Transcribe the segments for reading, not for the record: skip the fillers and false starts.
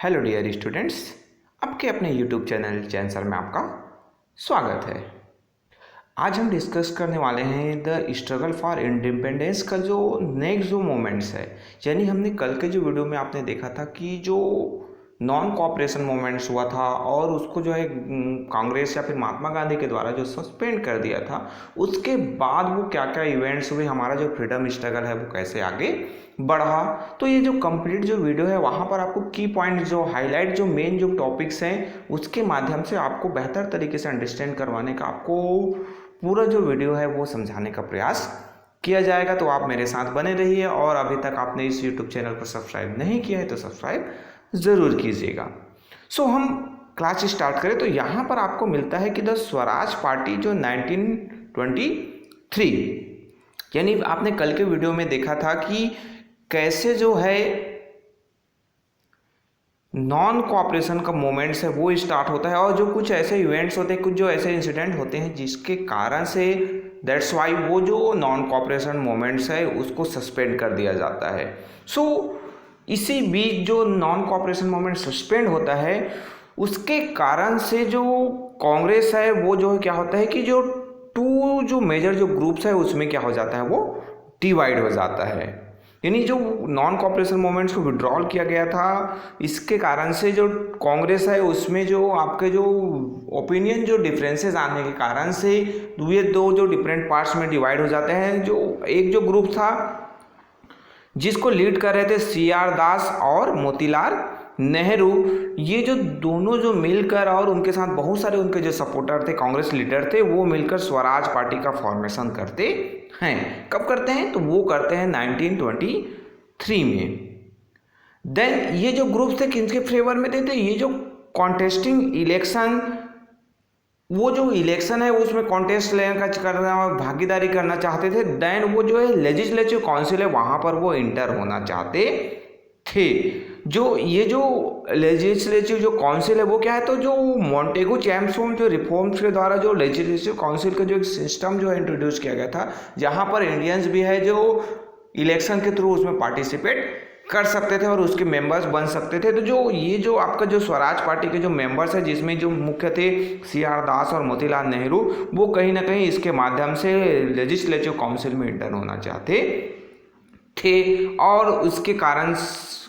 Hello dear students, आपके अपने YouTube channel चैंसर में आपका स्वागत है। आज हम डिस्कस करने वाले हैं द स्ट्रगल फॉर इंडिपेंडेंस का जो नेक्स्ट जो मोमेंट्स है। यानी हमने कल के जो वीडियो में आपने देखा था कि जो नॉन कोऑपरेशन मूवमेंट्स हुआ था और उसको जो है कांग्रेस या फिर महात्मा गांधी के द्वारा जो सस्पेंड कर दिया था, उसके बाद वो क्या क्या इवेंट्स हुए, हमारा जो फ्रीडम स्ट्रगल है वो कैसे आगे बढ़ा। तो ये जो कंप्लीट जो वीडियो है वहाँ पर आपको की पॉइंट जो हाईलाइट जो मेन जो टॉपिक्स हैं उसके माध्यम से आपको बेहतर तरीके से अंडरस्टैंड करवाने का, आपको पूरा जो वीडियो है वो समझाने का प्रयास किया जाएगा। तो आप मेरे साथ बने रहिए और अभी तक आपने इस यूट्यूब चैनल को सब्सक्राइब नहीं किया है तो सब्सक्राइब ज़रूर कीजिएगा। सो हम क्लास स्टार्ट करें तो यहाँ पर आपको मिलता है कि द स्वराज पार्टी जो 1923, यानी आपने कल के वीडियो में देखा था कि कैसे जो है नॉन कोऑपरेशन का मोमेंट्स है वो स्टार्ट होता है और जो कुछ ऐसे इवेंट्स होते हैं, कुछ जो ऐसे इंसिडेंट होते हैं जिसके कारण से दैट्स वाई वो जो नॉन कोऑपरेशन मोमेंट्स है उसको सस्पेंड कर दिया जाता है। सो इसी बीच जो नॉन कोऑपरेशन मोमेंट सस्पेंड होता है उसके कारण से जो कांग्रेस है वो जो है क्या होता है कि जो टू जो मेजर जो ग्रुप्स है उसमें क्या हो जाता है, वो डिवाइड हो जाता है। यानी जो नॉन कोऑपरेशन मूवमेंट्स को विड्रॉल किया गया था, इसके कारण से जो कांग्रेस है उसमें जो आपके जो ओपिनियन जो डिफरेंसेस आने के कारण से ये दो जो डिफरेंट पार्ट्स में डिवाइड हो जाते हैं। जो एक जो ग्रुप था जिसको लीड कर रहे थे CR दास और मोतीलाल नेहरू, ये जो दोनों जो मिलकर और उनके साथ बहुत सारे उनके जो सपोर्टर थे, कांग्रेस लीडर थे, वो मिलकर स्वराज पार्टी का फॉर्मेशन करते हैं। कब करते हैं? तो वो करते हैं 1923 में। देन ये जो ग्रुप थे किनके फेवर में थे? ये जो कॉन्टेस्टिंग इलेक्शन, वो जो इलेक्शन है उसमें कॉन्टेस्ट लेने का करना और भागीदारी करना चाहते थे। देन वो जो है लेजिस्लेटिव काउंसिल है वहाँ पर वो इंटर होना चाहते थे। जो ये जो लेजिस्लेटिव जो काउंसिल है वो क्या है, तो जो मॉन्टेगू चैम्सफोर्ड जो रिफॉर्म्स के द्वारा जो लेजिस्लेटिव काउंसिल का जो एक सिस्टम जो है इंट्रोड्यूस किया गया था, जहाँ पर इंडियंस भी है जो इलेक्शन के थ्रू उसमें पार्टिसिपेट कर सकते थे और उसके मेंबर्स बन सकते थे। तो जो ये जो आपका जो स्वराज पार्टी के जो मेंबर्स है जिसमें जो मुख्य थे CR दास और मोतीलाल नेहरू, वो कहीं ना कहीं इसके माध्यम से लेजिस्लेटिव काउंसिल में इंटर होना चाहते थे और उसके कारण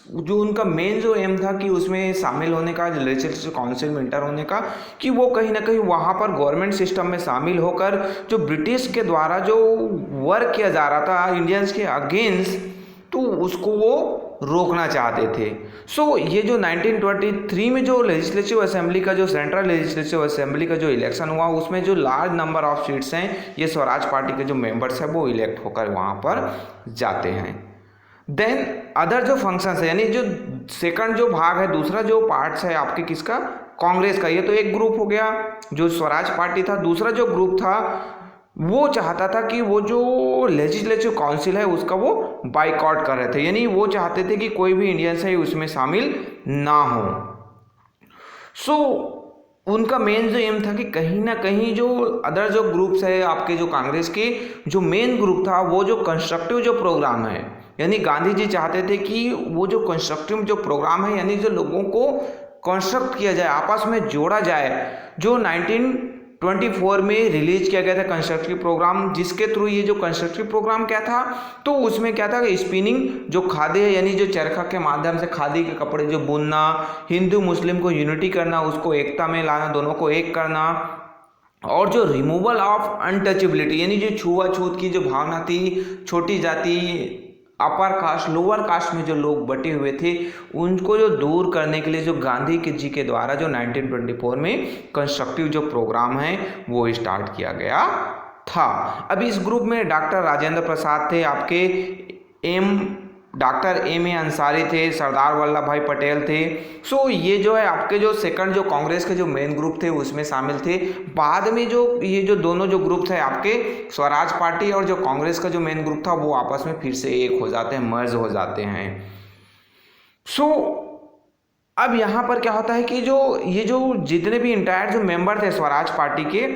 जो उनका मेन जो एम था कि उसमें शामिल होने का, लेजिस्लेटिव काउंसिल में इंटर होने का, कि वो कहीं ना कहीं वहाँ पर गवर्नमेंट सिस्टम में शामिल होकर जो ब्रिटिश के द्वारा जो वर्क किया जा रहा था इंडियंस के अगेंस्ट, तो उसको वो रोकना चाहते थे। सो ये जो 1923 में जो लेजिस्लेटिव असेंबली का जो सेंट्रल लेजिस्लेटिव असेंबली का जो इलेक्शन हुआ, उसमें जो लार्ज नंबर ऑफ सीट्स हैं ये स्वराज पार्टी के जो मेंबर्स हैं वो इलेक्ट होकर वहाँ पर जाते हैं। देन अदर जो फंक्शंस है, यानी जो सेकंड जो भाग है, दूसरा जो पार्ट्स है आपके किसका, कांग्रेस का। ये तो एक ग्रुप हो गया जो स्वराज पार्टी था। दूसरा जो ग्रुप था वो चाहता था कि वो जो लेजिस्लेटिव काउंसिल है उसका वो बाइकआउट कर रहे थे, यानी वो चाहते थे कि कोई भी इंडियंस है उसमें शामिल ना हो। सो उनका मेन जो एम था कि कहीं ना कहीं जो अदर जो ग्रुप्स है आपके जो कांग्रेस के, जो मेन ग्रुप था वो जो कंस्ट्रक्टिव जो प्रोग्राम है, यानी गांधी जी चाहते थे कि वो जो कंस्ट्रक्टिव जो प्रोग्राम है, यानी जो लोगों को कंस्ट्रक्ट किया जाए, आपस में जोड़ा जाए, जो 1924 में रिलीज किया गया था कंस्ट्रक्टिव प्रोग्राम, जिसके थ्रू ये जो कंस्ट्रक्टिव प्रोग्राम क्या था, तो उसमें क्या था कि स्पिनिंग जो खादी है, यानी जो चरखा के माध्यम से खादी के कपड़े जो बुनना, हिंदू मुस्लिम को यूनिटी करना, उसको एकता में लाना, दोनों को एक करना, और जो रिमूवल ऑफ अनटचेबिलिटी, यानी जो छुआछूत की जो भावना थी, छोटी जाति, अपर कास्ट, लोअर कास्ट में जो लोग बटे हुए थे, उनको जो दूर करने के लिए जो गांधी के जी के द्वारा जो 1924 में कंस्ट्रक्टिव जो प्रोग्राम है वो स्टार्ट किया गया था। अब इस ग्रुप में डॉक्टर राजेंद्र प्रसाद थे, आपके डॉक्टर M.A. अंसारी थे, सरदार वल्लभ भाई पटेल थे। सो ये जो है आपके जो सेकंड जो कांग्रेस के जो मेन ग्रुप थे उसमें शामिल थे। बाद में जो ये जो दोनों जो ग्रुप थे आपके स्वराज पार्टी और जो कांग्रेस का जो मेन ग्रुप था वो आपस में फिर से एक हो जाते हैं, मर्ज हो जाते हैं। सो अब यहाँ पर क्या होता है कि जो ये जो जितने भी इंटायर जो मेंबर थे स्वराज पार्टी के,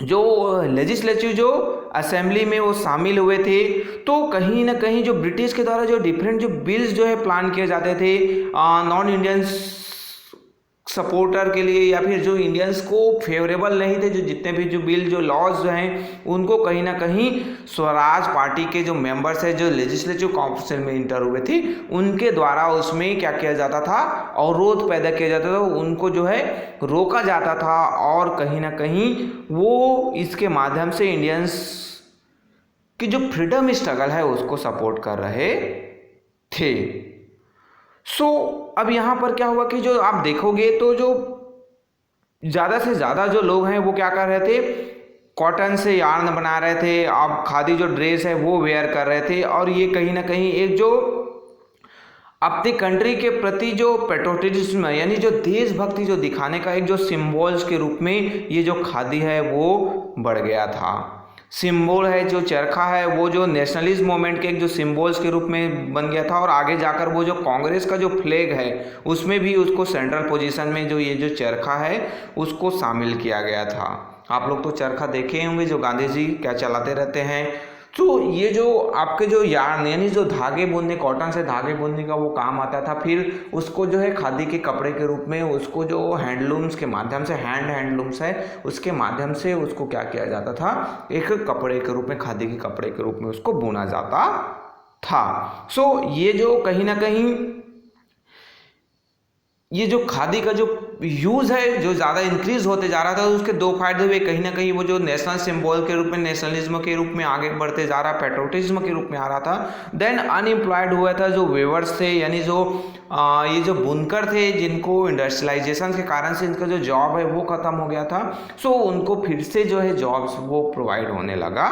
जो लेजिस्लेटिव जो असेंबली में वो शामिल हुए थे, तो कहीं ना कहीं जो ब्रिटिश के द्वारा जो डिफरेंट जो बिल्स जो है प्लान किए जाते थे नॉन इंडियंस सपोर्टर के लिए, या फिर जो इंडियंस को फेवरेबल नहीं थे, जो जितने भी जो बिल जो लॉज जो हैं उनको कहीं ना कहीं स्वराज पार्टी के जो मेंबर्स हैं जो लेजिस्लेटिव काउंसिल में इंटर हुए थे उनके द्वारा उसमें क्या किया जाता था, अवरोध पैदा किया जाता था, उनको जो है रोका जाता था, और कहीं ना कहीं वो इसके माध्यम से इंडियंस की जो फ्रीडम स्ट्रगल है उसको सपोर्ट कर रहे थे। अब यहाँ पर क्या हुआ कि जो आप देखोगे तो जो ज़्यादा से ज़्यादा जो लोग हैं वो क्या कर रहे थे, कॉटन से यार्न बना रहे थे, अब खादी जो ड्रेस है वो वेयर कर रहे थे, और ये कहीं ना कहीं एक जो अपनी कंट्री के प्रति जो पेट्रोटिज्म यानी जो देशभक्ति जो दिखाने का एक जो सिम्बॉल्स के रूप में ये जो खादी है वो बढ़ गया था। सिंबल है जो चरखा है वो जो नेशनलिज्म मूवमेंट के एक जो सिंबल्स के रूप में बन गया था, और आगे जाकर वो जो कांग्रेस का जो फ्लैग है उसमें भी उसको सेंट्रल पोजीशन में जो ये जो चरखा है उसको शामिल किया गया था। आप लोग तो चरखा देखे होंगे जो गांधी जी क्या चलाते रहते हैं। तो ये जो आपके जो यार्न यानी जो धागे बुनने, कॉटन से धागे बुनने का वो काम आता था, फिर उसको जो है खादी के कपड़े के रूप में उसको जो हैंडलूम्स के माध्यम से हैंडलूम्स है उसके माध्यम से उसको क्या किया जाता था, एक कपड़े के रूप में, खादी के कपड़े के रूप में उसको बुना जाता था। ये जो कहीं ना कहीं ये जो खादी का जो यूज़ है जो ज़्यादा इंक्रीज होते जा रहा था, उसके दो फायदे हुए। कहीं ना कहीं वो जो नेशनल सिंबल के रूप में, नेशनलिज्म के रूप में आगे बढ़ते जा रहा, पेट्रोटिज्म के रूप में आ रहा था। देन अनएम्प्लॉयड हुआ था जो वेवर्स थे, यानी जो ये जो बुनकर थे जिनको इंडस्ट्रियलाइजेशन के कारण से इनका जो जॉब है वो ख़त्म हो गया था। उनको फिर से जो है जॉब्स वो प्रोवाइड होने लगा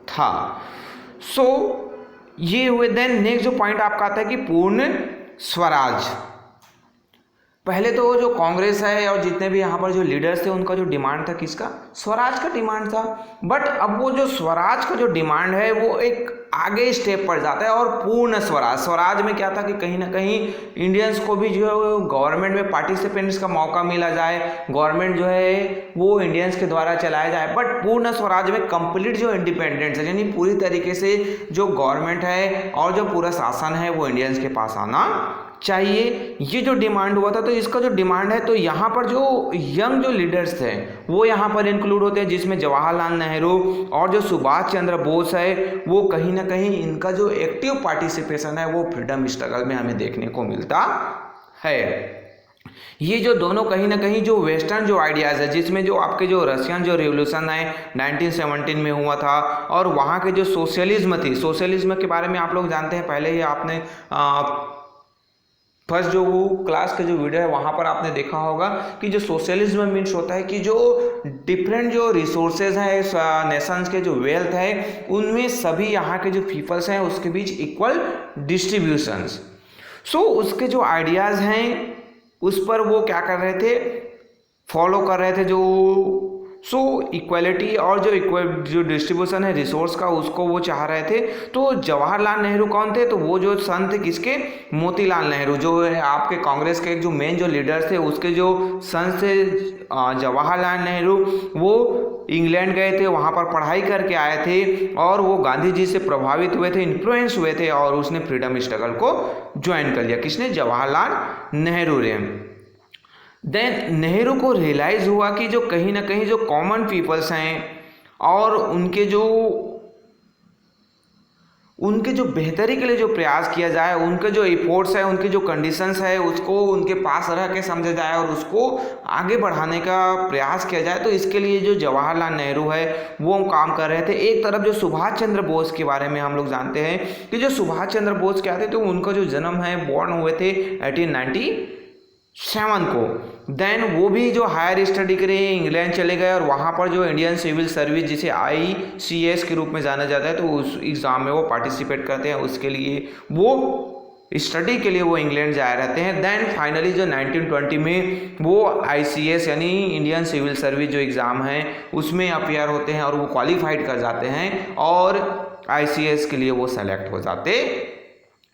था। ये हुए। देन नेक्स्ट जो पॉइंट आपका आता है कि पूर्ण स्वराज। पहले तो जो कांग्रेस है और जितने भी यहाँ पर जो लीडर्स थे उनका जो डिमांड था किसका, स्वराज का डिमांड था। बट अब वो जो स्वराज का जो डिमांड है वो एक आगे स्टेप पर जाता है, और पूर्ण स्वराज। स्वराज में क्या था कि कहीं ना कहीं इंडियंस को भी जो है गवर्नमेंट में पार्टिसिपेंट्स का मौका मिला जाए, गवर्नमेंट जो है वो इंडियंस के द्वारा चलाया जाए। बट पूर्ण स्वराज में कंप्लीट जो इंडिपेंडेंस है, यानी पूरी तरीके से जो गवर्नमेंट है और जो पूरा शासन है वो इंडियंस के पास आना चाहिए। ये जो डिमांड हुआ था, तो इसका जो डिमांड है तो यहाँ पर जो यंग जो लीडर्स थे वो यहाँ पर इंक्लूड होते हैं, जिसमें जवाहरलाल नेहरू और जो सुभाष चंद्र बोस है वो कहीं ना कहीं इनका जो एक्टिव पार्टिसिपेशन है वो फ्रीडम स्ट्रगल में हमें देखने को मिलता है। ये जो दोनों कहीं ना कहीं जो वेस्टर्न जो आइडियाज़ है, जिसमें जो आपके जो रशियन जो रिवोल्यूशन है 1917 में हुआ था, और वहाँ के जो सोशलिज्म थी, सोशलिज्म के बारे में आप लोग जानते हैं, पहले ही आपने फर्स्ट जो वो क्लास का जो वीडियो है वहाँ पर आपने देखा होगा कि जो सोशलिज्म मीन्स होता है कि जो डिफरेंट जो रिसोर्सेज हैं नेशंस के जो वेल्थ है उनमें सभी यहाँ के जो पीपल्स हैं उसके बीच इक्वल डिस्ट्रीब्यूशंस। उसके जो आइडियाज़ हैं उस पर वो क्या कर रहे थे, फॉलो कर रहे थे जो इक्वलिटी और जो डिस्ट्रीब्यूशन है रिसोर्स का उसको वो चाह रहे थे। तो जवाहरलाल नेहरू कौन थे, तो वो जो सन थे किसके, मोतीलाल नेहरू, जो है आपके कांग्रेस के जो मेन जो लीडर्स थे उसके जो सन थे जवाहरलाल नेहरू। वो इंग्लैंड गए थे, वहाँ पर पढ़ाई करके आए थे और वो गांधी जी से प्रभावित हुए थे, इन्फ्लुएंस हुए थे, और उसने फ्रीडम स्ट्रगल को ज्वाइन कर लिया। किसने, जवाहरलाल नेहरू ने। देन नेहरू को रियलाइज़ हुआ कि जो कहीं ना कहीं जो कॉमन पीपल्स हैं और उनके जो बेहतरी के लिए जो प्रयास किया जाए, उनके जो एफर्ट्स है, उनके जो कंडीशंस है उसको उनके पास रह के समझा जाए और उसको आगे बढ़ाने का प्रयास किया जाए। तो इसके लिए जो जवाहरलाल नेहरू है वो काम कर रहे थे। एक तरफ जो सुभाष चंद्र बोस के बारे में हम लोग जानते हैं कि जो सुभाष चंद्र बोस क्या थे, तो उनका जो जन्म है बॉर्न हुए थे 1897 को। देन वो भी जो हायर स्टडी के लिए इंग्लैंड चले गए और वहाँ पर जो इंडियन सिविल सर्विस जिसे ICS के रूप में जाना जाता है तो उस एग्ज़ाम में वो पार्टिसिपेट करते हैं, उसके लिए वो स्टडी के लिए वो इंग्लैंड जाए रहते हैं। देन फाइनली जो 1920 में वो ICS यानी इंडियन सिविल सर्विस जो एग्ज़ाम है उसमें अपियर होते हैं और वो क्वालिफाइड कर जाते हैं और ICS के लिए वो सेलेक्ट हो जाते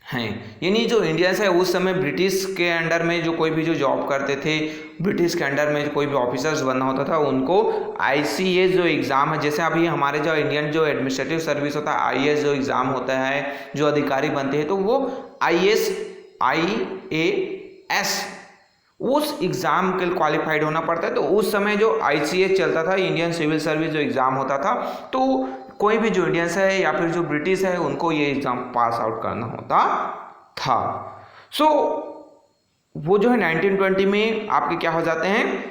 हैं। यानी जो इंडियंस है उस समय ब्रिटिश के अंडर में जो कोई भी जो जॉब करते थे, ब्रिटिश के अंडर में कोई भी ऑफिसर्स बनना होता था, उनको ICS जो एग्ज़ाम है, जैसे अभी हमारे जो इंडियन जो एडमिनिस्ट्रेटिव सर्विस होता है, IAS जो एग्ज़ाम होता है, जो अधिकारी बनते हैं, तो वो IAS उस एग्ज़ाम के लिए क्वालिफाइड होना पड़ता है। तो उस समय जो ICS चलता था, इंडियन सिविल सर्विस जो एग्ज़ाम होता था, तो कोई भी जो इंडियंस है या फिर जो ब्रिटिश है उनको ये एग्ज़ाम पास आउट करना होता था। सो वो जो है 1920 में आपके क्या हो जाते हैं,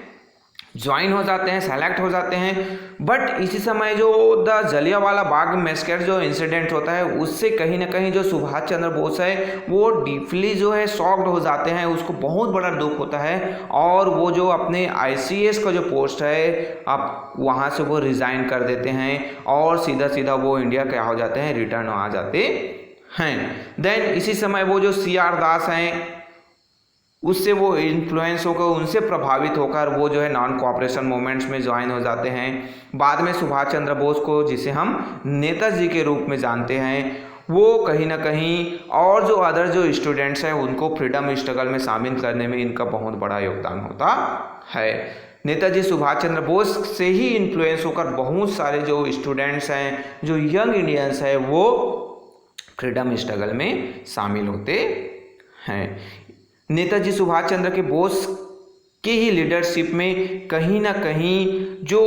ज्वाइन हो जाते हैं, सेलेक्ट हो जाते हैं। बट इसी समय जो द जलियांवाला बाग मैसेकर जो इंसिडेंट होता है, उससे कहीं ना कहीं जो सुभाष चंद्र बोस है वो डीपली जो है शॉक्ड हो जाते हैं, उसको बहुत बड़ा दुख होता है और वो जो अपने ICS का जो पोस्ट है अब वहाँ से वो रिज़ाइन कर देते हैं और सीधा सीधा वो इंडिया क्या हो जाते हैं, रिटर्न आ जाते हैं। देन इसी समय वो जो CR दास हैं उससे वो इन्फ्लुएंस होकर, उनसे प्रभावित होकर वो जो है नॉन कोऑपरेशन मूवमेंट्स में ज्वाइन हो जाते हैं। बाद में सुभाष चंद्र बोस को, जिसे हम नेताजी के रूप में जानते हैं, वो कहीं ना कहीं और जो अदर जो स्टूडेंट्स हैं उनको फ्रीडम स्ट्रगल में शामिल करने में इनका बहुत बड़ा योगदान होता है। नेताजी सुभाष चंद्र बोस से ही इन्फ्लुएंस होकर बहुत सारे जो स्टूडेंट्स हैं, जो यंग इंडियंस हैं, वो फ्रीडम स्ट्रगल में शामिल होते हैं। नेताजी सुभाष चंद्र के बोस के ही लीडरशिप में कहीं ना कहीं जो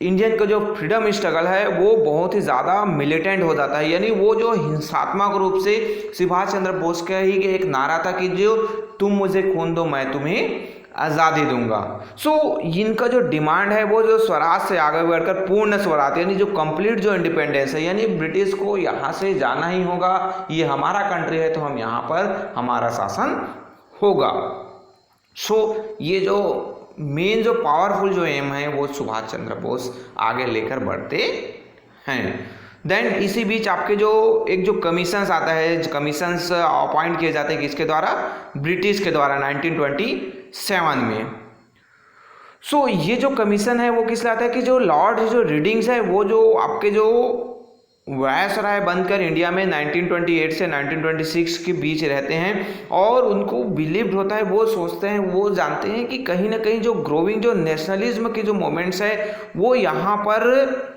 इंडियन का जो फ्रीडम स्ट्रगल है वो बहुत ही ज़्यादा मिलिटेंट हो जाता है। यानी वो जो हिंसात्मक रूप से सुभाष चंद्र बोस का ही एक नारा था कि जो तुम मुझे खून दो मैं तुम्हें आज़ादी दूंगा। सो इनका जो डिमांड है वो जो स्वराज से आगे बढ़कर पूर्ण स्वराज, यानी जो कंप्लीट जो इंडिपेंडेंस है, यानी ब्रिटिश को यहाँ से जाना ही होगा, ये हमारा कंट्री है तो हम यहाँ पर हमारा शासन होगा। सो ये जो मेन जो पावरफुल जो एम है वो सुभाष चंद्र बोस आगे लेकर बढ़ते हैं। देन इसी बीच आपके जो एक जो कमीशंस आता है, कमीशंस अपॉइंट किए जाते हैं किसके द्वारा, ब्रिटिश के द्वारा 1927 में। सो ये जो कमीशन है वो किस लाता है कि जो लॉर्ड जो रीडिंग्स है वो जो आपके जो वायसराय बनकर इंडिया में 1928 से 1926 के बीच रहते हैं और उनको बिलीव्ड होता है, वो सोचते हैं, वो जानते हैं कि कहीं ना कहीं जो ग्रोविंग जो नेशनलिज्म के जो मोमेंट्स है वो यहाँ पर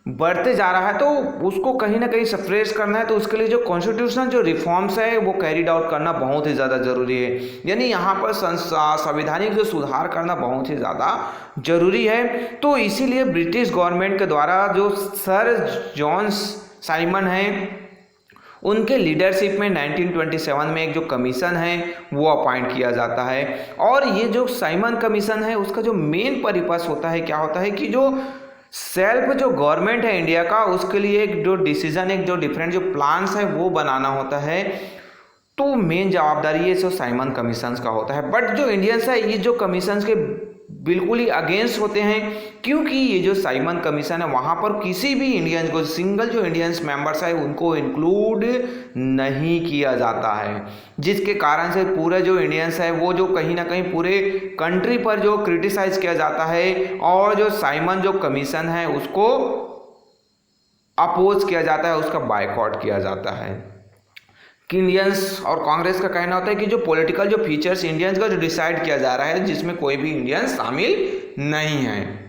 बढ़ते जा रहा है, तो उसको कहीं ना कहीं सप्रेस करना है। तो उसके लिए जो कॉन्स्टिट्यूशनल जो रिफॉर्म्स है वो कैरिड आउट करना बहुत ही ज़्यादा ज़रूरी है। यानी यहाँ पर संवैधानिक जो सुधार करना बहुत ही ज़्यादा ज़रूरी है। तो इसीलिए ब्रिटिश गवर्नमेंट के द्वारा जो सर जॉन साइमन हैं उनके लीडरशिप में 1927 में एक जो कमीशन है वो अपॉइंट किया जाता है। और ये जो साइमन कमीशन है उसका जो मेन पर्पस होता है, क्या होता है कि जो सेल्फ जो गवर्नमेंट है इंडिया का, उसके लिए एक जो डिसीजन, एक जो डिफरेंट जो प्लान्स है वो बनाना होता है। तो मेन जवाबदारी ये जो साइमन कमीशंस का होता है। बट जो इंडियंस है ये जो कमीशंस के बिल्कुल ही अगेंस्ट होते हैं, क्योंकि ये जो साइमन कमीशन है वहाँ पर किसी भी इंडियंस को, सिंगल जो इंडियंस मेंबर्स है उनको इंक्लूड नहीं किया जाता है, जिसके कारण से पूरे जो इंडियंस है वो जो कहीं ना कहीं पूरे कंट्री पर जो क्रिटिसाइज किया जाता है और जो साइमन जो कमीशन है उसको अपोज किया जाता है, उसका बायकॉट किया जाता है। कि इंडियंस और कांग्रेस का कहना होता है कि जो पॉलिटिकल जो फीचर्स इंडियंस का जो डिसाइड किया जा रहा है जिसमें कोई भी इंडियंस शामिल नहीं है,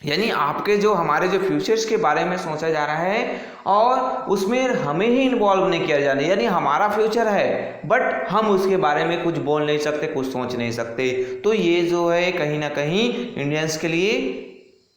यानी आपके जो हमारे जो फ्यूचर्स के बारे में सोचा जा रहा है और उसमें हमें ही इन्वॉल्व नहीं किया जा रहा है। यानी हमारा फ्यूचर है बट हम उसके बारे में कुछ बोल नहीं सकते, कुछ सोच नहीं सकते। तो ये जो है कहीं ना कहीं इंडियंस के लिए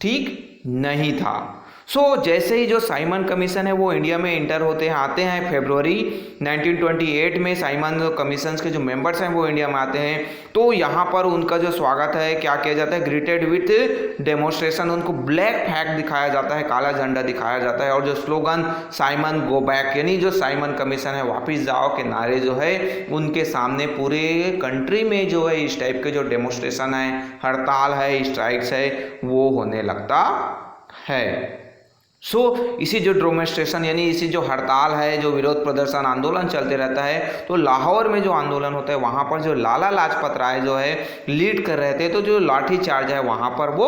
ठीक नहीं था। सो जैसे ही जो साइमन कमीशन है वो इंडिया में इंटर होते हैं, आते हैं फरवरी 1928 में साइमन कमीशन के जो मेंबर्स हैं वो इंडिया में आते हैं। तो यहाँ पर उनका जो स्वागत है क्या किया जाता है, ग्रीटेड विथ डेमोन्स्ट्रेशन, उनको ब्लैक फ्लैग दिखाया जाता है, काला झंडा दिखाया जाता है और जो स्लोगन साइमन गो बैक, यानी जो साइमन कमीशन है वापस जाओ के नारे जो है उनके सामने पूरे कंट्री में जो है इस टाइप के जो डेमोन्स्ट्रेशन है, हड़ताल है, स्ट्राइक्स है वो होने लगता है। सो इसी जो डेमोन्स्ट्रेशन यानी इसी जो हड़ताल है, जो विरोध प्रदर्शन आंदोलन चलते रहता है, तो लाहौर में जो आंदोलन होता है वहाँ पर जो लाला लाजपत राय जो है लीड कर रहे थे, तो जो लाठी चार्ज है वहाँ पर वो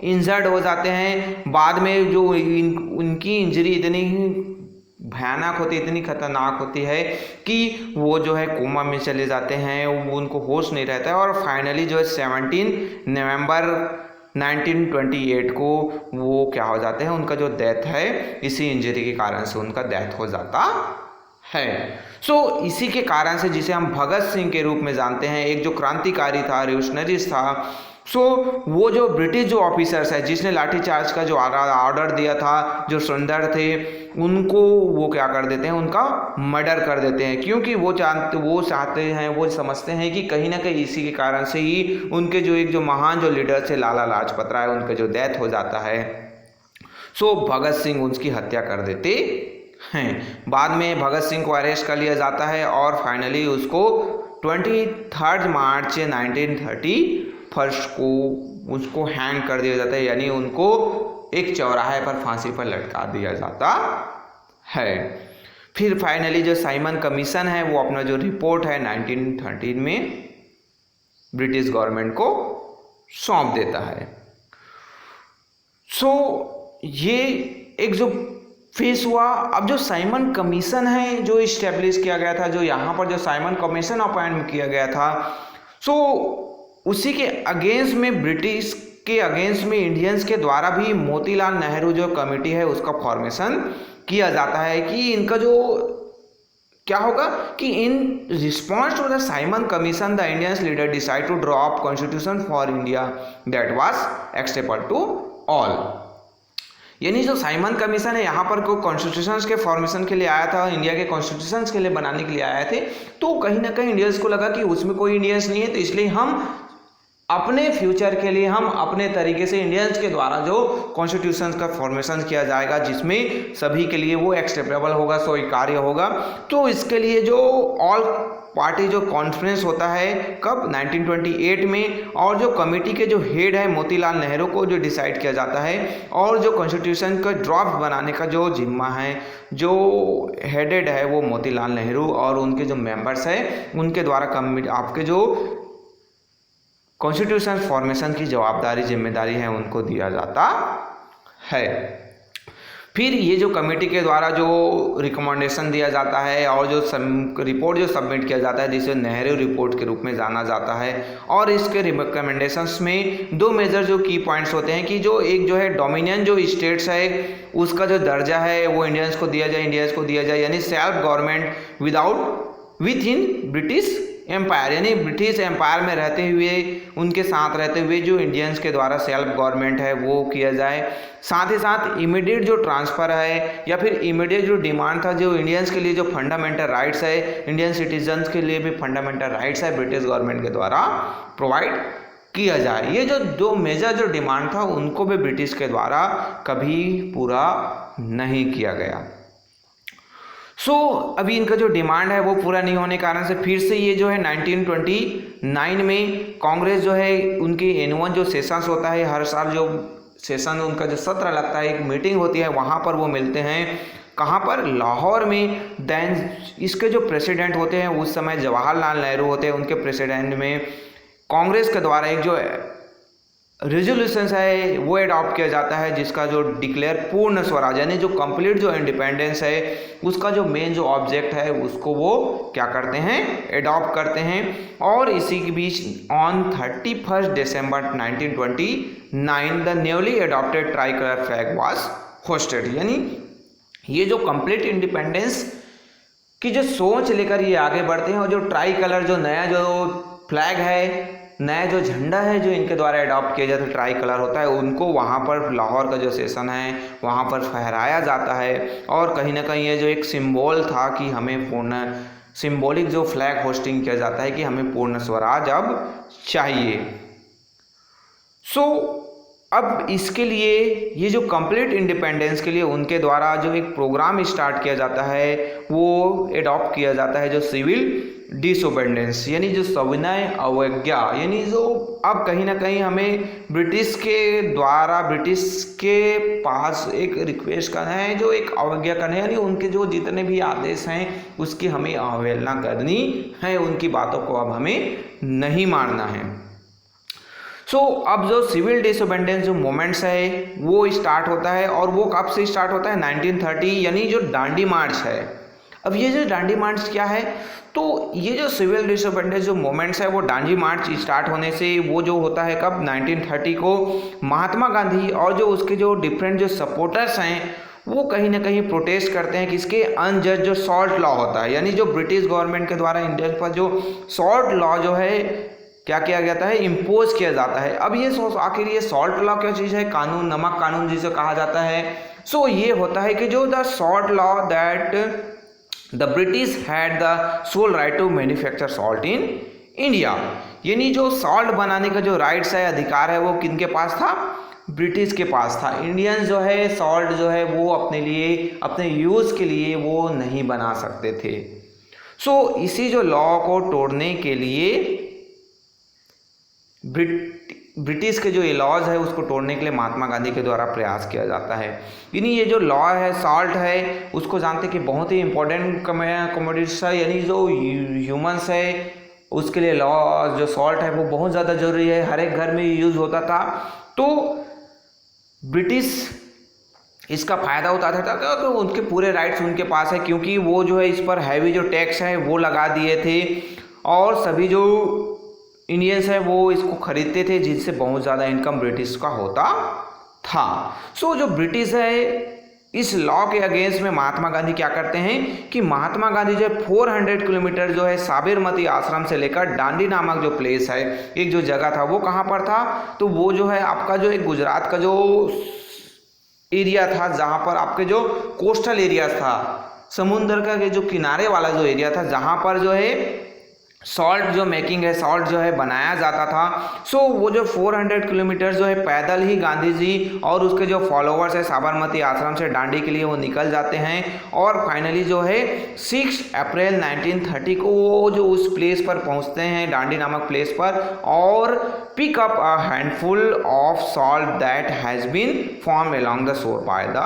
इंजर्ड हो जाते हैं। बाद में जो उनकी इंजरी इतनी भयानक होती है, इतनी खतरनाक होती है कि वो जो है कोमा में चले जाते हैं, वो उनको होश नहीं रहता है और फाइनली जो है 17 नवंबर 1928 को वो क्या हो जाते हैं, उनका जो डेथ है इसी इंजरी के कारण से उनका डेथ हो जाता है। इसी के कारण से जिसे हम भगत सिंह के रूप में जानते हैं, एक जो क्रांतिकारी था, रिवोल्यूशनरीज था, वो जो ब्रिटिश जो ऑफिसर्स है जिसने लाठीचार्ज का जो ऑर्डर दिया था, जो सरेंडर थे, उनको वो क्या कर देते हैं, उनका मर्डर कर देते हैं, क्योंकि वो चाहते हैं, वो समझते हैं कि कहीं ना कहीं इसी के कारण से ही उनके जो एक जो महान जो लीडर थे लाला लाजपत राय, उनका जो डेथ हो जाता है। भगत सिंह उसकी हत्या कर देते हैं। बाद में भगत सिंह को अरेस्ट कर लिया जाता है और फाइनली उसको 23 मार्च 1931 को उसको हैंग कर दिया जाता है, यानी उनको एक चौराहे पर फांसी पर लटका दिया जाता है। फिर फाइनली जो साइमन कमीशन है वो अपना जो रिपोर्ट है 1913 में ब्रिटिश गवर्नमेंट को सौंप देता है। ये एक जो फेस हुआ। अब जो साइमन कमीशन है जो इस्टेब्लिश किया गया था, जो यहाँ पर जो साइमन कमीशन अपॉइंट किया गया था, उसी के अगेंस्ट में, ब्रिटिश के अगेंस्ट में इंडियंस के द्वारा भी मोतीलाल नेहरू जो कमेटी है उसका फॉर्मेशन किया जाता है कि इनका जो क्या होगा कि in response to the Simon commission the Indians leader decide to draw up constitution for India that was acceptable to all. यानी जो साइमन कमीशन है यहाँ पर को कॉन्स्टिट्यूशंस के फॉर्मेशन के लिए आया था, इंडिया के कॉन्स्टिट्यूशंस के लिए बनाने के लिए आए थे, तो कहीं ना कहीं इंडियंस को लगा कि उसमें कोई इंडियंस नहीं है, तो इसलिए हम अपने फ्यूचर के लिए हम अपने तरीके से इंडियंस के द्वारा जो कॉन्स्टिट्यूशन का फॉर्मेशन किया जाएगा जिसमें सभी के लिए वो एक्सेप्टेबल होगा, स्वीकार्य होगा। तो इसके लिए जो ऑल पार्टी जो कॉन्फ्रेंस होता है कब 1928 में, और जो कमेटी के जो हेड है मोतीलाल नेहरू को जो डिसाइड किया जाता है, और जो कॉन्स्टिट्यूशन का ड्राफ्ट बनाने का जो जिम्मा है, जो हेडेड है वो मोतीलाल नेहरू, और उनके जो मेंबर्स है उनके द्वारा कमेटी आपके जो कॉन्स्टिट्यूशन फॉर्मेशन की जवाबदारी जिम्मेदारी है उनको दिया जाता है। फिर ये जो कमेटी के द्वारा जो रिकमेंडेशन दिया जाता है और जो रिपोर्ट जो सबमिट किया जाता है जिसे नेहरू रिपोर्ट के रूप में जाना जाता है, और इसके रिकमेंडेशंस में दो मेजर जो की पॉइंट्स होते हैं कि जो एक जो है डोमिनियन जो स्टेट्स है उसका जो दर्जा है वो इंडियंस को दिया जाए, यानी self government within British empire, यानी ब्रिटिश एम्पायर में रहते हुए उनके साथ रहते हुए जो इंडियंस के द्वारा सेल्फ गवर्नमेंट है वो किया जाए। साथ ही साथ इमीडिएट जो ट्रांसफ़र है या फिर इमीडिएट जो डिमांड था जो इंडियंस के लिए जो फंडामेंटल राइट्स है, इंडियन सिटीजन्स के लिए भी फंडामेंटल राइट्स है ब्रिटिश गवर्नमेंट के द्वारा प्रोवाइड किया जाए। ये जो दो मेजर जो डिमांड था उनको भी ब्रिटिश के द्वारा कभी पूरा नहीं किया गया। अभी इनका जो डिमांड है वो पूरा नहीं होने कारण से फिर से ये जो है 1929 में कांग्रेस जो है उनकी एनुअल जो सेशंस होता है, हर साल जो सेशन उनका जो सत्र लगता है, एक मीटिंग होती है, वहाँ पर वो मिलते हैं। कहाँ पर? लाहौर में। देन इसके जो प्रेसिडेंट होते हैं उस समय जवाहरलाल नेहरू होते हैं, उनके प्रेसिडेंट में कांग्रेस के द्वारा एक जो रेजोल्यूशन है वो अडॉप्ट किया जाता है जिसका जो डिक्लेयर पूर्ण स्वराज यानी जो कंप्लीट जो इंडिपेंडेंस है उसका जो मेन जो ऑब्जेक्ट है उसको वो क्या करते हैं, अडॉप्ट करते हैं। और इसी के बीच on 31 December 1929 the newly adopted tricolour flag was hosted. यानी ये जो कंप्लीट इंडिपेंडेंस की जो सोच लेकर ये आगे बढ़ते हैं और जो ट्राई कलर जो नया जो फ्लैग है, नया जो झंडा है जो इनके द्वारा अडॉप्ट किया जाता है, ट्राई कलर होता है, उनको वहाँ पर लाहौर का जो सेशन है वहाँ पर फहराया जाता है। और कहीं ना कहीं ये जो एक सिंबल था कि हमें पूर्ण सिंबॉलिक जो फ्लैग होस्टिंग किया जाता है कि हमें पूर्ण स्वराज अब चाहिए। अब इसके लिए ये जो कंप्लीट इंडिपेंडेंस के लिए उनके द्वारा जो एक प्रोग्राम स्टार्ट किया जाता है वो अडॉप्ट किया जाता है जो सिविल डिसोबेडेंस, यानी जो सविनय अवज्ञा, यानी जो अब कहीं ना कहीं हमें ब्रिटिश के द्वारा ब्रिटिश के पास एक रिक्वेस्ट करना है, जो एक अवज्ञा करना है, यानी उनके जो जितने भी आदेश हैं उसकी हमें अवहेलना करनी है, उनकी बातों को अब हमें नहीं मानना है। सो अब जो सिविल डिसोबीडियंस जो मोमेंट्स है वो स्टार्ट होता है, और वो कब से स्टार्ट होता है 1930, यानी जो दांडी मार्च है। अब ये जो दांडी मार्च क्या है, तो ये जो सिविल डिसोबीडियंस जो मोमेंट्स है वो दांडी मार्च स्टार्ट होने से वो जो होता है कब 1930 को, महात्मा गांधी और जो उसके जो डिफरेंट जो सपोर्टर्स हैं वो कहीं ना कहीं प्रोटेस्ट करते हैं किसके, अनजस्ट जो सॉल्ट लॉ होता है, यानी जो ब्रिटिश गवर्नमेंट के द्वारा इंडिया पर जो सॉल्ट लॉ जो है क्या किया जाता है, इम्पोज किया जाता है। अब ये आखिर ये सॉल्ट लॉ क्या चीज़ है, कानून, नमक कानून जिसे कहा जाता है। सो ये होता है कि जो the salt law that the British had the sole right to manufacture salt in India, यानी जो सॉल्ट बनाने का जो राइट्स है, अधिकार है, वो किनके पास था, ब्रिटिश के पास था। इंडियंस जो है सॉल्ट जो है वो अपने लिए, अपने यूज़ के लिए वो नहीं बना सकते थे। सो इसी जो लॉ को तोड़ने के लिए ब्रिटिश के जो ये लॉज है उसको तोड़ने के लिए महात्मा गांधी के द्वारा प्रयास किया जाता है। यानी ये जो लॉ है, सॉल्ट है, उसको जानते कि बहुत ही इंपॉर्टेंट कमोडिटीज है, यानी जो ह्यूमंस है उसके लिए लॉ जो सॉल्ट है वो बहुत ज़्यादा जरूरी है, हर एक घर में यूज़ होता था। तो ब्रिटिश इसका फ़ायदा उठाता था, तो उनके पूरे राइट्स उनके पास है, क्योंकि वो जो है इस पर हैवी जो टैक्स है वो लगा दिए थे, और सभी जो इंडियंस है वो इसको खरीदते थे, जिससे बहुत ज़्यादा इनकम ब्रिटिश का होता था। सो जो ब्रिटिश है इस लॉ के अगेंस्ट में महात्मा गांधी क्या करते हैं कि महात्मा गांधी जो 400 किलोमीटर जो है साबरमती आश्रम से लेकर दांडी नामक जो प्लेस है, एक जो जगह था वो कहाँ पर था, तो वो जो है आपका जो एक गुजरात का जो एरिया था, जहाँ पर आपके जो कोस्टल एरिया था, समुद्र का जो किनारे वाला जो एरिया था, जहाँ पर जो है सॉल्ट जो मेकिंग है, सॉल्ट जो है बनाया जाता था। सो वो जो 400 किलोमीटर जो है पैदल ही गांधी जी और उसके जो फॉलोअर्स है साबरमती आश्रम से दांडी के लिए वो निकल जाते हैं, और फाइनली जो है 6 अप्रैल 1930 को वो जो उस प्लेस पर पहुंचते हैं, दांडी नामक प्लेस पर, और pick up a handful of salt that has been form along the shore by the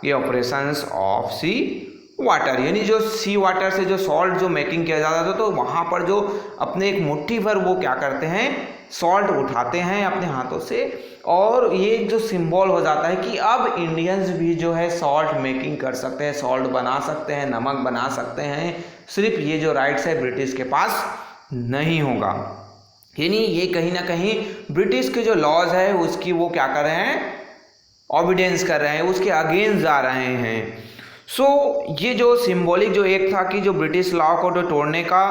evaporations of sea water, यानी जो सी वाटर से जो सॉल्ट जो मेकिंग किया जाता था, तो वहाँ पर जो अपने एक मुट्ठी भर वो क्या करते हैं, सॉल्ट उठाते हैं अपने हाथों से, और ये जो सिंबल हो जाता है कि अब इंडियंस भी जो है सॉल्ट मेकिंग कर सकते हैं, सॉल्ट बना सकते हैं, नमक बना सकते हैं, सिर्फ ये जो राइट्स है ब्रिटिश के पास नहीं होगा। यानी ये कहीं ना कहीं ब्रिटिश के जो लॉज है उसकी वो क्या कर रहे हैं, ऑबिडेंस कर रहे हैं, उसके अगेंस्ट जा रहे हैं। सो ये जो सिंबॉलिक जो एक था कि जो ब्रिटिश लॉ को तो तोड़ने का,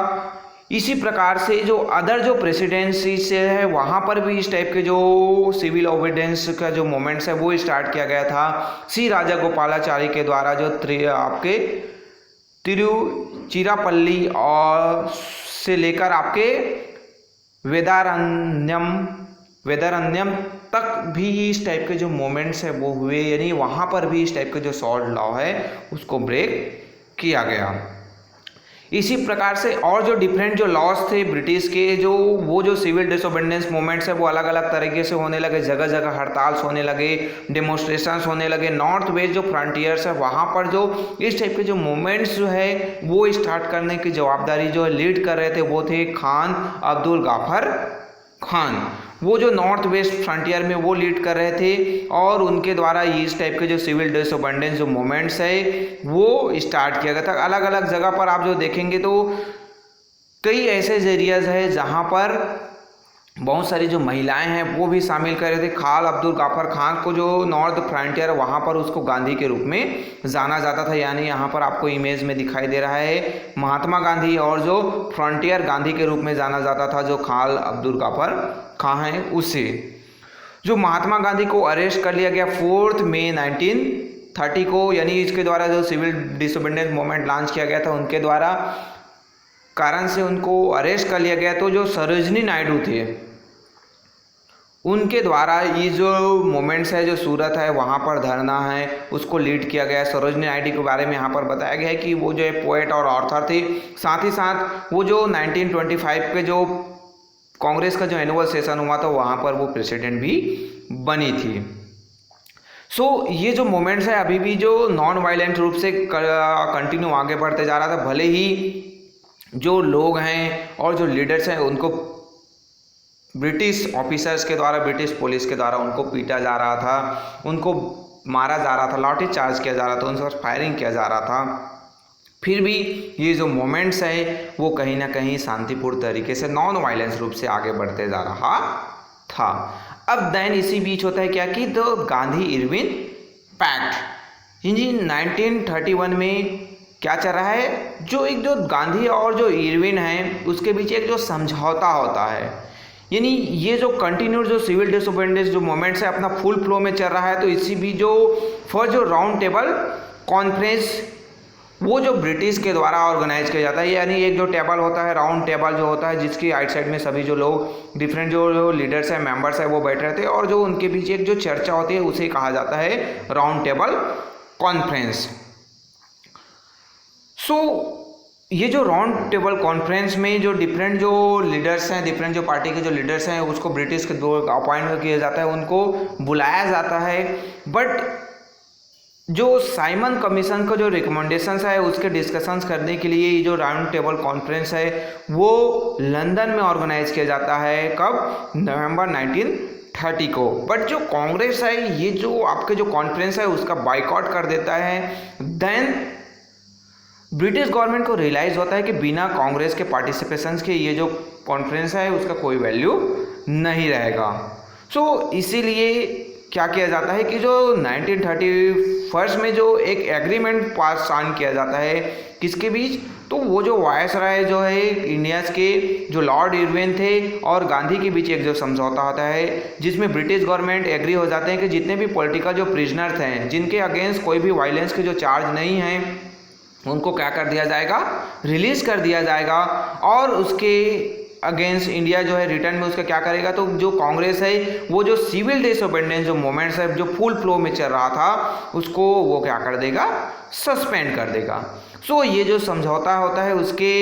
इसी प्रकार से जो अदर जो प्रेसिडेंसी से है वहाँ पर भी इस टाइप के जो सिविल ओबीडियंस का जो मोमेंट्स है वो स्टार्ट किया गया था सी राजा गोपालाचारी के द्वारा, जो आपके तिरुचिरापल्ली और से लेकर आपके वेदारण्यम तक भी इस टाइप के जो मोमेंट्स है वो हुए, यानी वहाँ पर भी इस टाइप के जो सॉल्ट लॉ है उसको ब्रेक किया गया। इसी प्रकार से और जो डिफरेंट जो लॉज थे ब्रिटिश के, जो वो जो सिविल डिसोबीडियंस मूवमेंट्स है वो अलग अलग तरीके से होने लगे, जगह जगह हड़ताल होने लगे, डेमोन्स्ट्रेशंस होने लगे। नॉर्थ वेस्ट जो फ्रंटियर्स है वहाँ पर जो इस टाइप के जो मूवमेंट्स जो है वो स्टार्ट करने की जवाबदारी जो लीड कर रहे थे वो थे खान अब्दुल गाफर खान, वो जो नॉर्थ वेस्ट फ्रंटियर में वो लीड कर रहे थे, और उनके द्वारा इस टाइप के जो सिविल डिसोबीडियंस जो मूवमेंट्स है वो स्टार्ट किया गया था। अलग अलग जगह पर आप जो देखेंगे तो कई ऐसे एरियाज है जहाँ पर बहुत सारी जो महिलाएं हैं वो भी शामिल कर रहे थे। खान अब्दुल गाफर खान को जो नॉर्थ फ्रंटियर वहाँ पर उसको गांधी के रूप में जाना जाता था, यानी यहाँ पर आपको इमेज में दिखाई दे रहा है महात्मा गांधी, और जो फ्रंटियर गांधी के रूप में जाना जाता था जो खान अब्दुल गाफर खान है उसे। जो महात्मा गांधी को अरेस्ट कर लिया गया 4 मई 1930 को, यानी इसके द्वारा जो सिविल डिसोबीडियंस मूवमेंट लॉन्च किया गया था उनके द्वारा कारण से उनको अरेस्ट कर लिया गया। तो जो सरोजनी नायडू थे उनके द्वारा ये जो मोमेंट्स है जो सूरत है वहाँ पर धरना है उसको लीड किया गया। सरोजनी नायडू के बारे में यहाँ पर बताया गया है कि वो जो है पोएट और ऑथर थे, साथ ही साथ वो जो 1925 के जो कांग्रेस का जो एनुअल सेशन हुआ था वहाँ पर वो प्रेसिडेंट भी बनी थी। सो ये जो मोमेंट्स है अभी भी जो नॉन वायलेंट रूप से कंटिन्यू आगे बढ़ते जा रहा था, भले ही जो लोग हैं और जो लीडर्स हैं उनको ब्रिटिश ऑफिसर्स के द्वारा, ब्रिटिश पुलिस के द्वारा उनको पीटा जा रहा था, उनको मारा जा रहा था, लाठी चार्ज किया जा रहा था, उन पर फायरिंग किया जा रहा था। फिर भी ये जो मोमेंट्स है वो कहीं ना कहीं शांतिपूर्ण तरीके से नॉन वायलेंस रूप से आगे बढ़ते जा रहा था। अब देन इसी बीच होता है क्या कि द गांधी इरविन पैक्ट जी 1931 में क्या चल रहा है, जो एक जो गांधी और जो इरविन है उसके बीच एक जो समझौता होता है, यानी ये जो कंटिन्यूड जो सिविल डिसोबीडियंस जो मोमेंट्स है अपना फुल फ्लो में चल रहा है। तो इसी भी जो फर्स्ट जो राउंड टेबल कॉन्फ्रेंस वो जो ब्रिटिश के द्वारा ऑर्गेनाइज किया जाता है, यानी एक जो टेबल होता है, राउंड टेबल जो होता है, जिसकी राइट साइड में सभी जो लोग डिफरेंट जो लीडर्स हैं, मेंबर्स हैं, वो बैठे रहते हैं और जो उनके बीच एक जो चर्चा होती है उसे कहा जाता है राउंड टेबल कॉन्फ्रेंस। सो ये जो राउंड टेबल कॉन्फ्रेंस में जो डिफरेंट जो लीडर्स हैं, डिफरेंट जो पार्टी के जो लीडर्स हैं, उसको ब्रिटिश के द्वारा अपॉइंट किया जाता है, उनको बुलाया जाता है। बट जो साइमन कमीशन का जो रिकमेंडेशंस है उसके डिस्कशंस करने के लिए ये जो राउंड टेबल कॉन्फ्रेंस है वो लंदन में ऑर्गेनाइज किया जाता है। कब? नवंबर 1930 को। बट जो कांग्रेस है ये जो आपके जो कॉन्फ्रेंस है उसका बाइकआउट कर देता है। देन ब्रिटिश गवर्नमेंट को रियलाइज होता है कि बिना कांग्रेस के पार्टिसिपेशन के ये जो कॉन्फ्रेंस है उसका कोई वैल्यू नहीं रहेगा। सो इसीलिए क्या किया जाता है कि जो 1931 में जो एक एग्रीमेंट पास साइन किया जाता है किसके बीच, तो वो जो वायसराय जो है इंडिया के जो लॉर्ड इरविन थे और गांधी के बीच एक जो समझौता होता है जिसमें ब्रिटिश गवर्नमेंट एग्री हो जाते हैं कि जितने भी पॉलिटिकल जो प्रिजनर्स हैं जिनके अगेंस्ट कोई भी वायलेंस के जो चार्ज नहीं है उनको क्या कर दिया जाएगा, रिलीज कर दिया जाएगा। और उसके अगेंस्ट इंडिया जो है रिटर्न में उसका क्या करेगा, तो जो कांग्रेस है वो जो सिविल डिसोबीडियंस जो मोमेंट्स है जो फुल फ्लो में चल रहा था उसको वो क्या कर देगा, सस्पेंड कर देगा। सो ये जो समझौता होता है उसके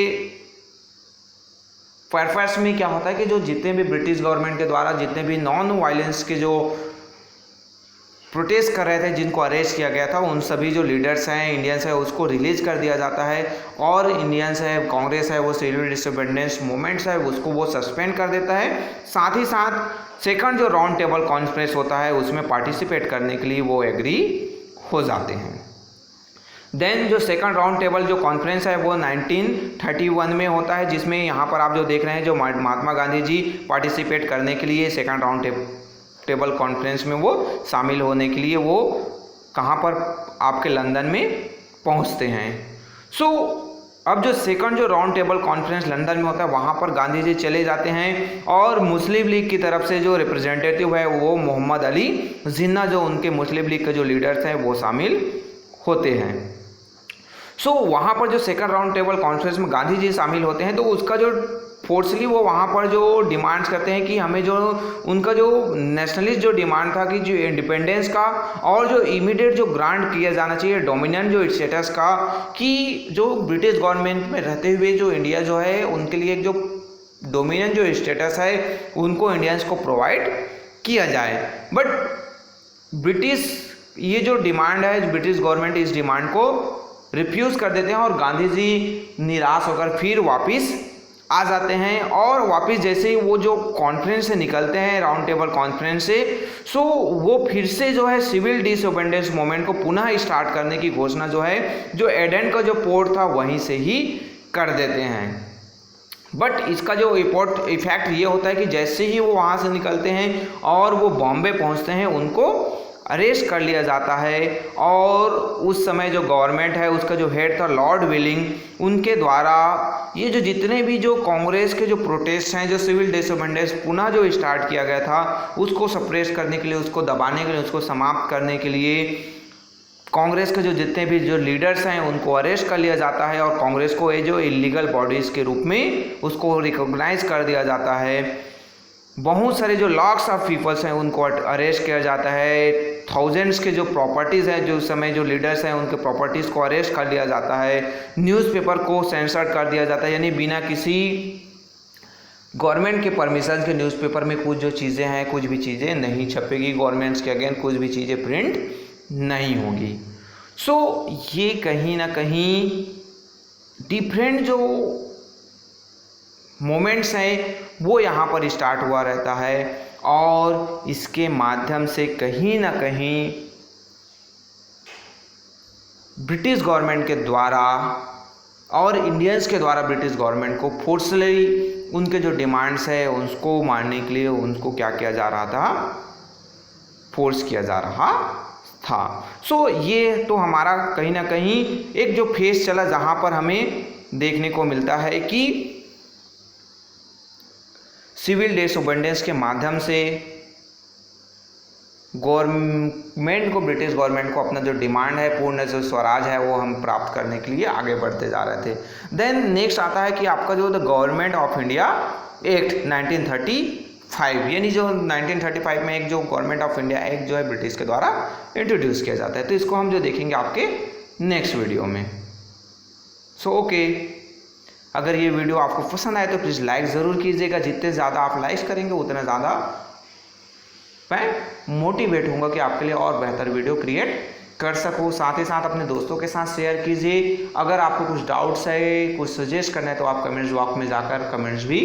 पर्पस में क्या होता है कि जो जितने भी ब्रिटिश गवर्नमेंट के द्वारा जितने भी नॉन वायलेंस के जो प्रोटेस्ट कर रहे थे जिनको अरेस्ट किया गया था उन सभी जो लीडर्स हैं इंडियंस है उसको रिलीज कर दिया जाता है और इंडियंस है कांग्रेस है वो सिविल डिसोबीडियंस मूवमेंट्स है उसको वो सस्पेंड कर देता है। साथ ही साथ सेकंड जो राउंड टेबल कॉन्फ्रेंस होता है उसमें पार्टिसिपेट करने के लिए वो एग्री हो जाते हैं। देन जो सेकंड राउंड टेबल जो कॉन्फ्रेंस है वो 1931 में होता है जिसमें यहाँ पर आप जो देख रहे हैं जो महात्मा गांधी जी पार्टिसिपेट करने के लिए सेकंड राउंड टेबल कॉन्फ्रेंस में वो शामिल होने के लिए वो कहाँ पर आपके लंदन में पहुँचते हैं। सो अब जो सेकंड जो राउंड टेबल कॉन्फ्रेंस लंदन में होता है वहाँ पर गांधी जी चले जाते हैं और मुस्लिम लीग की तरफ से जो रिप्रेजेंटेटिव है वो मोहम्मद अली जिन्ना जो उनके मुस्लिम लीग के जो लीडर्स हैं वो शामिल होते हैं। सो वहाँ पर जो सेकंड राउंड टेबल कॉन्फ्रेंस में गांधी जी शामिल होते हैं तो उसका जो फोर्सली वो वहाँ पर जो डिमांड्स करते हैं कि हमें जो उनका जो नेशनलिस्ट जो डिमांड था कि जो इंडिपेंडेंस का और जो इमीडिएट जो ग्रांट किया जाना चाहिए डोमिनेंट जो स्टेटस का कि जो ब्रिटिश गवर्नमेंट में रहते हुए जो इंडिया जो है उनके लिए जो डोमिनेंट जो स्टेटस है उनको इंडियंस को प्रोवाइड किया जाए। बट ब्रिटिश ये जो डिमांड है ब्रिटिश गवर्नमेंट इस डिमांड को रिफ्यूज़ कर देते हैं और गांधी जी निराश होकर फिर वापस आ जाते हैं। और वापस जैसे ही वो जो कॉन्फ्रेंस से निकलते हैं राउंड टेबल कॉन्फ्रेंस से सो वो फिर से जो है सिविल डिसोबीडियंस मूवमेंट को पुनः स्टार्ट करने की घोषणा जो है जो एडेन का जो पोर्ट था वहीं से ही कर देते हैं। बट इसका जो इफेक्ट ये होता है कि जैसे ही वो वहाँ से निकलते हैं और वो बॉम्बे पहुँचते हैं उनको अरेस्ट कर लिया जाता है और उस समय जो गवर्नमेंट है उसका जो हेड था लॉर्ड विलिंग उनके द्वारा ये जो जितने भी जो कांग्रेस के जो प्रोटेस्ट हैं जो सिविल डिसोबीडियंस पुनः जो स्टार्ट किया गया था उसको सप्रेस करने के लिए उसको दबाने के लिए उसको समाप्त करने के लिए कांग्रेस के जो जितने भी जो लीडर्स हैं उनको अरेस्ट कर लिया जाता है और कांग्रेस को ये जो इलीगल बॉडीज़ के रूप में उसको रिकॉग्नाइज कर दिया जाता है। बहुत सारे जो लॉक्स ऑफ पीपल्स हैं उनको अरेस्ट किया जाता है। थाउजेंड्स के जो प्रॉपर्टीज़ हैं जो उस समय जो लीडर्स हैं उनके प्रॉपर्टीज़ को अरेस्ट कर लिया जाता है। न्यूज़पेपर को सेंसर कर दिया जाता है यानी बिना किसी गवर्नमेंट के परमिशन के न्यूज़पेपर में कुछ जो चीज़ें हैं कुछ भी चीज़ें नहीं छपेगी, गवर्नमेंट्स के अगेंस्ट कुछ भी चीज़ें प्रिंट नहीं होगी। सो ये कहीं ना कहीं डिफरेंट जो मोमेंट्स हैं वो यहाँ पर स्टार्ट हुआ रहता है, और इसके माध्यम से कहीं ना कहीं ब्रिटिश गवर्नमेंट के द्वारा और इंडियंस के द्वारा ब्रिटिश गवर्नमेंट को फोर्सली उनके जो डिमांड्स है उसको मानने के लिए उनको क्या किया जा रहा था, फोर्स किया जा रहा था। सो ये तो हमारा कहीं ना कहीं एक जो फेज चला जहाँ पर हमें देखने को मिलता है कि सिविल डिसोबीडियंस के माध्यम से गवर्नमेंट को, ब्रिटिश गवर्नमेंट को अपना जो डिमांड है, पूर्ण जो स्वराज है वो हम प्राप्त करने के लिए आगे बढ़ते जा रहे थे। देन नेक्स्ट आता है कि आपका जो the government of India act 1935, यानी जो 1935 में एक जो गवर्नमेंट ऑफ इंडिया एक्ट जो है ब्रिटिश के द्वारा इंट्रोड्यूस किया जाता है। तो इसको हम जो देखेंगे आपके नेक्स्ट वीडियो में। सो ओके, अगर ये वीडियो आपको पसंद आए तो प्लीज़ लाइक ज़रूर कीजिएगा। जितने ज़्यादा आप लाइक्स करेंगे उतना ज़्यादा मैं मोटिवेट होऊंगा कि आपके लिए और बेहतर वीडियो क्रिएट कर सकूँ। साथ ही साथ अपने दोस्तों के साथ शेयर कीजिए। अगर आपको कुछ डाउट्स है, कुछ सजेस्ट करना है तो आप कमेंट्स बॉक्स में जाकर कमेंट्स भी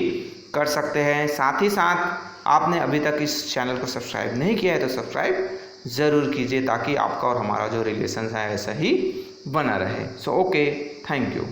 कर सकते हैं। साथ ही साथ आपने अभी तक इस चैनल को सब्सक्राइब नहीं किया है तो सब्सक्राइब ज़रूर कीजिए, ताकि आपका और हमारा जो रिलेशन है ऐसा ही बना रहे। So okay, thank you.